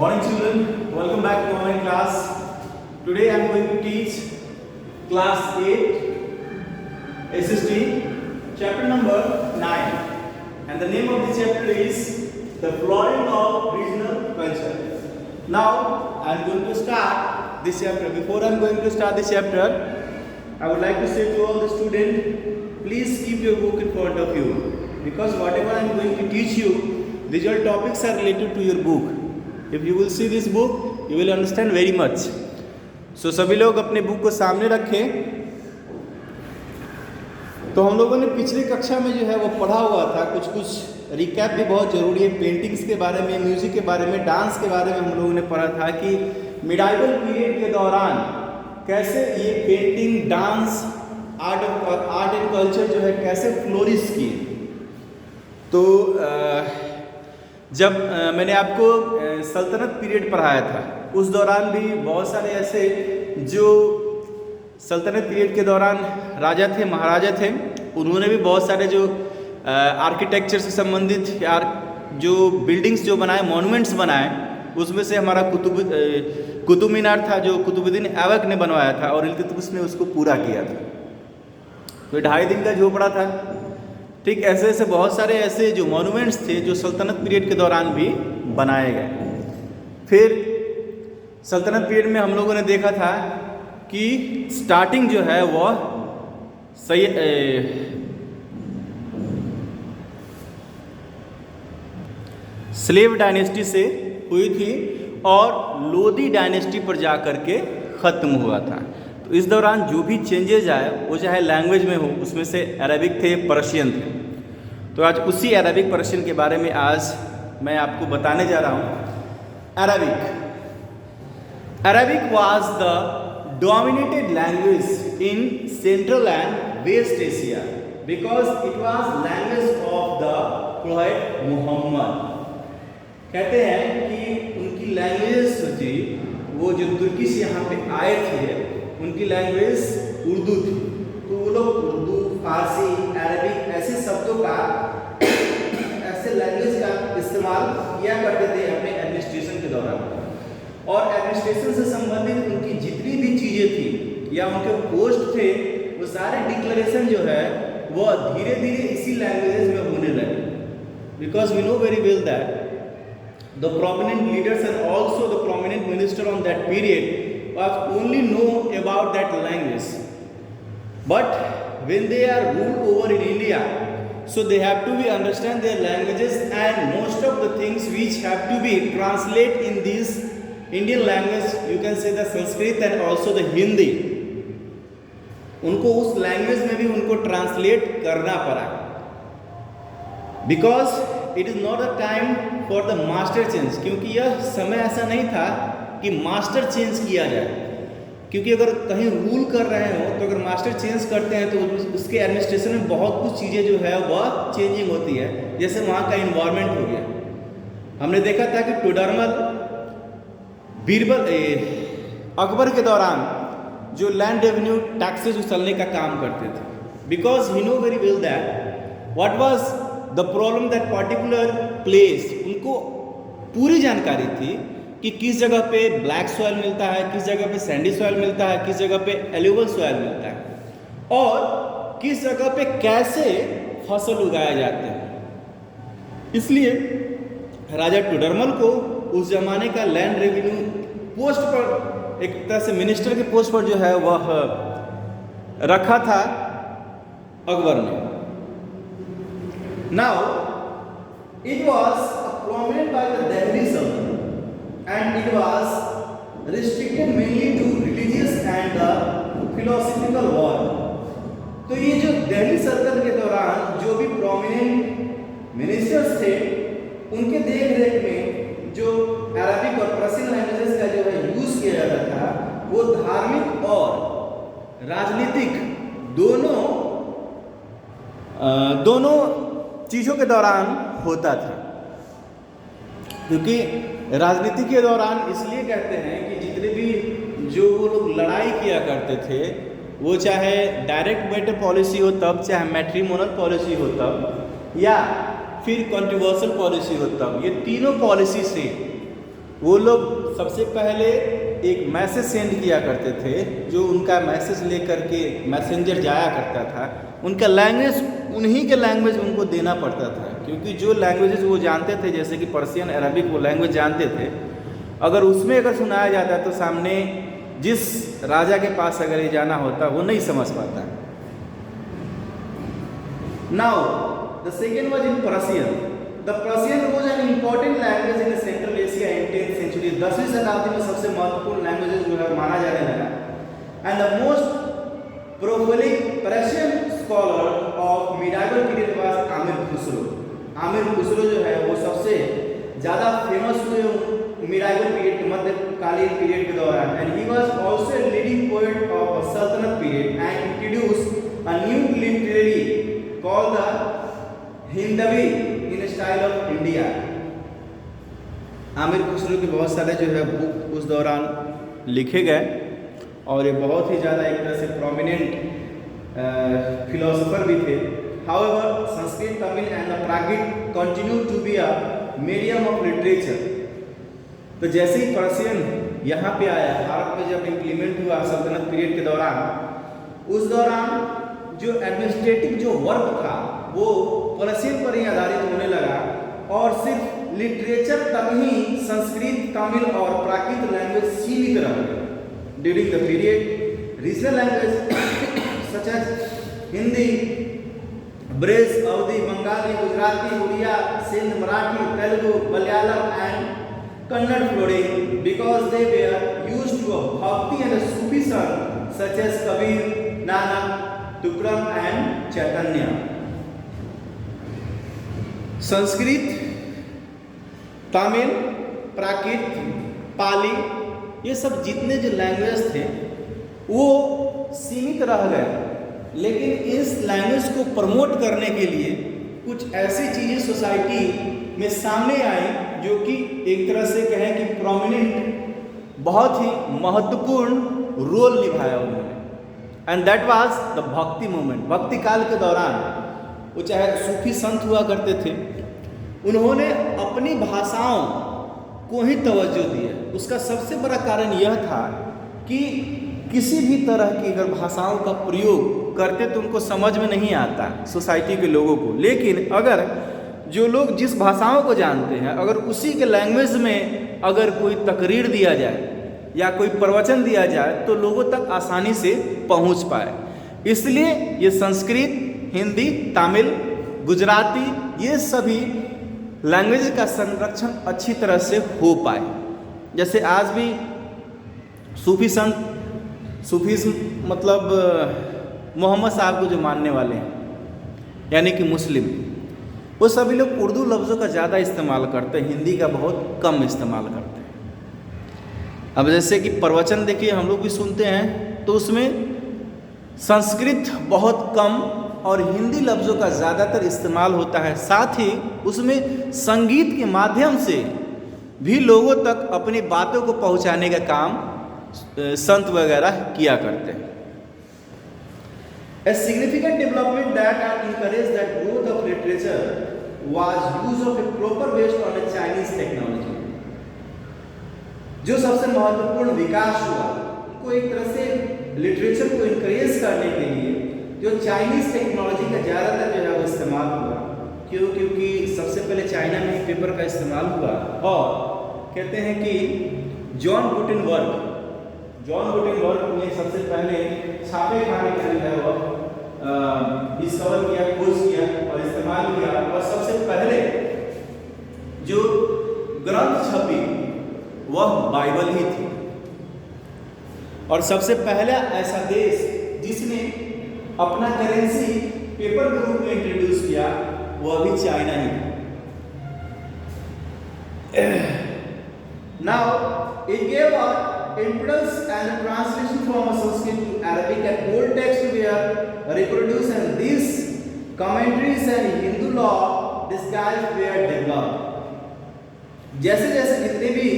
Morning children, welcome back to online class. Today I am going to teach class 8 SST chapter number 9 and the name of this chapter is the flowering of regional culture. Now I am going to start this chapter. Before I am going to start this chapter, I would like to say to all the students, please keep your book in front of you because whatever I am going to teach you, these all topics are related to your book. If you will see this book, you will understand very much. So सभी लोग अपने book को सामने रखें. तो हम लोगों ने पिछली कक्षा में जो है वो पढ़ा हुआ था, कुछ रिकैप भी बहुत ज़रूरी है. पेंटिंग्स के बारे में, म्यूज़िक के बारे में, डांस के बारे में हम लोगों ने पढ़ा था कि मिडाइवल पीरियड के दौरान कैसे ये painting, dance, art and culture जो है कैसे फ्लोरिश किए. तो जब मैंने आपको सल्तनत पीरियड पढ़ाया था, उस दौरान भी बहुत सारे ऐसे जो सल्तनत पीरियड के दौरान राजा थे, महाराजा थे, उन्होंने भी बहुत सारे जो आर्किटेक्चर से संबंधित या जो बिल्डिंग्स जो बनाए, मॉन्यूमेंट्स बनाए, उसमें से हमारा कुतुब मीनार था जो कुतुबुद्दीन ऐबक ने बनवाया था और इल्तुतमिश ने उसको पूरा किया था. तो 2.5 दिन का झोपड़ा था. ठीक ऐसे ऐसे बहुत सारे ऐसे जो मॉन्यूमेंट्स थे जो सल्तनत पीरियड के दौरान भी बनाए गए. फिर सल्तनत पीरियड में हम लोगों ने देखा था कि स्टार्टिंग जो है वह स्लेव डायनेस्टी से हुई थी और लोदी डायनेस्टी पर जा कर के ख़त्म हुआ था. तो इस दौरान जो भी चेंजेज आए वो चाहे लैंग्वेज में हो, उसमें से अरबिक थे, पर्शियन थे. तो आज उसी अरबिक पर्शियन के बारे में आज मैं आपको बताने जा रहा हूँ. Arabic was the dominated language in Central and West Asia because it was language of the prophet Muhammad. कहते हैं कि उनकी लैंग्वेज थी, वो जो तुर्की से यहाँ पे आए थे, उनकी लैंग्वेज उर्दू थी. तो वो लोग उर्दू, फारसी, अरबिक ऐसे शब्दों का, ऐसे लैंग्वेज का इस्तेमाल किया करते थे अपने एडमिनिस्ट्रेशन के दौरान. और एडमिनिस्ट्रेशन से संबंधित उनकी जितनी भी चीज़ें थी या उनके पोस्ट थे, वो सारे डिक्लेरेशन जो है वो धीरे धीरे इसी लैंग्वेज में होने लगे. Because we know very well that the prominent leaders and also the prominent minister on that period was only know about that language. But when they are ruled over in India, so they have to be understand their languages and most of the things which have to be translate in this Indian language, you can say the Sanskrit and also the Hindi. उनको उस language में भी उनको translate करना पड़ा. Because it is not a time for the master change, क्योंकि यह समय ऐसा नहीं था कि मास्टर चेंज किया जाए. क्योंकि अगर कहीं रूल कर रहे हो तो अगर मास्टर चेंज करते हैं तो उसके एडमिनिस्ट्रेशन में बहुत कुछ चीज़ें जो है वह चेंजिंग होती है. जैसे वहाँ का इन्वायरमेंट हो गया. हमने देखा था कि टोडरमल, बीरबल, अकबर के दौरान जो लैंड रेवेन्यू टैक्सेस उछलने का काम करते थे. Because he no very well that what was the problem that particular place. उनको पूरी जानकारी थी कि किस जगह पे ब्लैक सॉइल मिलता है, किस जगह पे सैंडी सॉइल मिलता है, किस जगह पे एल्यूवल सॉइल मिलता है और किस जगह पे कैसे फसल उगाए जाते हैं. इसलिए राजा टोडरमल को उस जमाने का लैंड रेवेन्यू पोस्ट पर, एक तरह से मिनिस्टर के पोस्ट पर जो है वह रखा था अकबर ने. Now, it was prominent by the Delhi Sultanate and it was restricted mainly to religious and the philosophical work. तो ये जो दिल्ली सल्तनत के दौरान जो भी प्रोमिनेंट मिनिस्टर्स थे, उनके देख रेख में जो अरबिक और पर्शियन लैंग्वेजेस का जो है यूज़ किया जाता था, वो धार्मिक और राजनीतिक दोनों चीज़ों के दौरान होता था. क्योंकि राजनीति के दौरान इसलिए कहते हैं कि जितने भी जो वो लोग लड़ाई किया करते थे, वो चाहे डायरेक्ट बेटर पॉलिसी हो तब, चाहे मैट्रिमोनल पॉलिसी हो तब, या फिर कंट्रोवर्शियल पॉलिसी हो तब, ये तीनों पॉलिसी से वो लोग सबसे पहले एक मैसेज सेंड किया करते थे, जो उनका मैसेज लेकर के मैसेंजर जाया करता था, उनका लैंग्वेज उन्हीं के लैंग्वेज उनको देना पड़ता था, क्योंकि जो लैंग्वेजेस वो जानते थे जैसे कि पर्शियन, अरबिक वो लैंग्वेज जानते थे, अगर उसमें अगर सुनाया जाता तो सामने जिस राजा के पास अगर ये जाना होता वो नहीं समझ पाता। Now the second was in Persian. The Persian was an important language in Central Asia in 10th century. 10वीं शताब्दी में सबसे महत्वपूर्ण लैंग्वेजेस जो है माना जाने लगा। And the most prolific Persian scholar of medieval period was Aamir Khusro. Aamir Khusro जो है वो सबसे ज़्यादा फेमस हुए मिडाइवल पीरियड के मध्यकालीन पीरियड के दौरान। And he was also a leading poet of सल्तनत period and introduced a new literary called the Hindavi in style of India. Amir Khusrau के बहुत सारे जो है बुक उस दौरान लिखे गए और ये बहुत ही ज़्यादा एक तरह से प्रोमिनेंट फिलोसोफर भी थे। However Sanskrit, Tamil and Prakrit continue to be a medium of literature. तो जैसे ही पर्शियन यहाँ पे आया, भारत में जब इम्प्लीमेंट हुआ सल्तनत पीरियड के दौरान, उस दौरान जो एडमिनिस्ट्रेटिव जो वर्क था वो पर्शियन पर ही आधारित होने लगा और सिर्फ लिटरेचर तक ही संस्कृत, तमिल और प्राकृत लैंग्वेज सीमित रह गए। During the period regional language such as Hindi, Braj, Awadhi, Bengali, Gujarati, Oriya, Sindh, Marathi, Telugu, Malayalam and Kannada flourish because they were used to a bhakti and a Sufi song such as Kabir, Nanak, Tukram and Chaitanya. Sanskrit, Tamil, Prakrit, Pali, ये सब जितने जो लैंग्वेज थे वो सीमित रह गए, लेकिन इस लैंग्वेज को प्रमोट करने के लिए कुछ ऐसी चीज़ें सोसाइटी में सामने आई जो कि एक तरह से कहें कि प्रोमिनेंट, बहुत ही महत्वपूर्ण रोल निभाया उन्होंने। एंड दैट वाज द भक्ति मूवमेंट। भक्ति काल के दौरान वो चाहे सूफी संत हुआ करते थे, उन्होंने अपनी भाषाओं को ही तवज्जो दिया। उसका सबसे बड़ा कारण यह था कि किसी भी तरह की अगर भाषाओं का प्रयोग करते तो उनको समझ में नहीं आता सोसाइटी के लोगों को, लेकिन अगर जो लोग जिस भाषाओं को जानते हैं अगर उसी के लैंग्वेज में अगर कोई तकरीर दिया जाए या कोई प्रवचन दिया जाए तो लोगों तक आसानी से पहुंच पाए। इसलिए ये संस्कृत, हिंदी, तमिल, गुजराती, ये सभी लैंग्वेज का संरक्षण अच्छी तरह से हो पाए। जैसे आज भी सूफी संत, सूफीज़्म मतलब मोहम्मद साहब को जो मानने वाले हैं यानी कि मुस्लिम, वो सभी लोग उर्दू लफ्ज़ों का ज़्यादा इस्तेमाल करते हैं, हिंदी का बहुत कम इस्तेमाल करते हैं। अब जैसे कि प्रवचन देखिए हम लोग भी सुनते हैं तो उसमें संस्कृत बहुत कम और हिंदी लफ्ज़ों का ज़्यादातर इस्तेमाल होता है। साथ ही उसमें संगीत के माध्यम से भी लोगों तक अपनी बातों को पहुंचाने का काम संत वगैरह किया करते हैं। A significant development that encouraged that growth of literature was use of a proper based on a Chinese technology। जो सबसे महत्वपूर्ण विकास हुआ को एक तरह से लिटरेचर को इंकरेज करने के लिए जो चाइनीज टेक्नोलॉजी का ज़्यादातर जो है वो इस्तेमाल हुआ। क्योंकि सबसे पहले चाइना में पेपर का इस्तेमाल हुआ और कहते हैं कि जॉन गुटेनबर्ग ने सबसे पहले छापे खाने का जो है वो डिस्कवर किया, खोज किया और इस्तेमाल किया। और सबसे पहले जो ग्रंथ छपी वह बाइबल ही थी। और सबसे पहला ऐसा देश जिसने अपना करेंसी पेपर के रूप में इंट्रोड्यूस किया वह भी चाइना ही था। Now it gave a impulse and translation from Sanskrit to Arabic and old texts were reproduced and these commentaries and Hindu law disguised were developed। जैसे जैसे जितने भी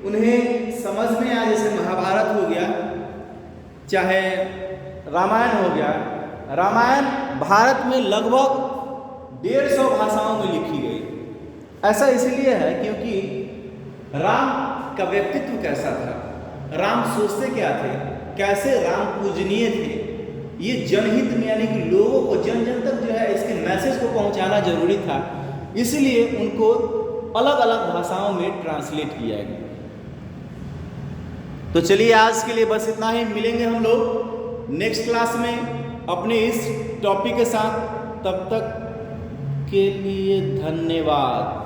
उन्हें समझ में आया, जैसे महाभारत हो गया, चाहे रामायण हो गया। रामायण भारत में लगभग 150 भाषाओं में लिखी गई। ऐसा इसलिए है क्योंकि राम का व्यक्तित्व कैसा था, राम सोचते क्या थे, कैसे राम पूजनीय थे, ये जनहित में यानी कि लोगों को जन जन तक जो है इसके मैसेज को पहुंचाना जरूरी था, इसलिए उनको अलग अलग भाषाओं में ट्रांसलेट किया गया। तो चलिए आज के लिए बस इतना ही, मिलेंगे हम लोग नेक्स्ट क्लास में अपने इस टॉपिक के साथ। तब तक के लिए धन्यवाद।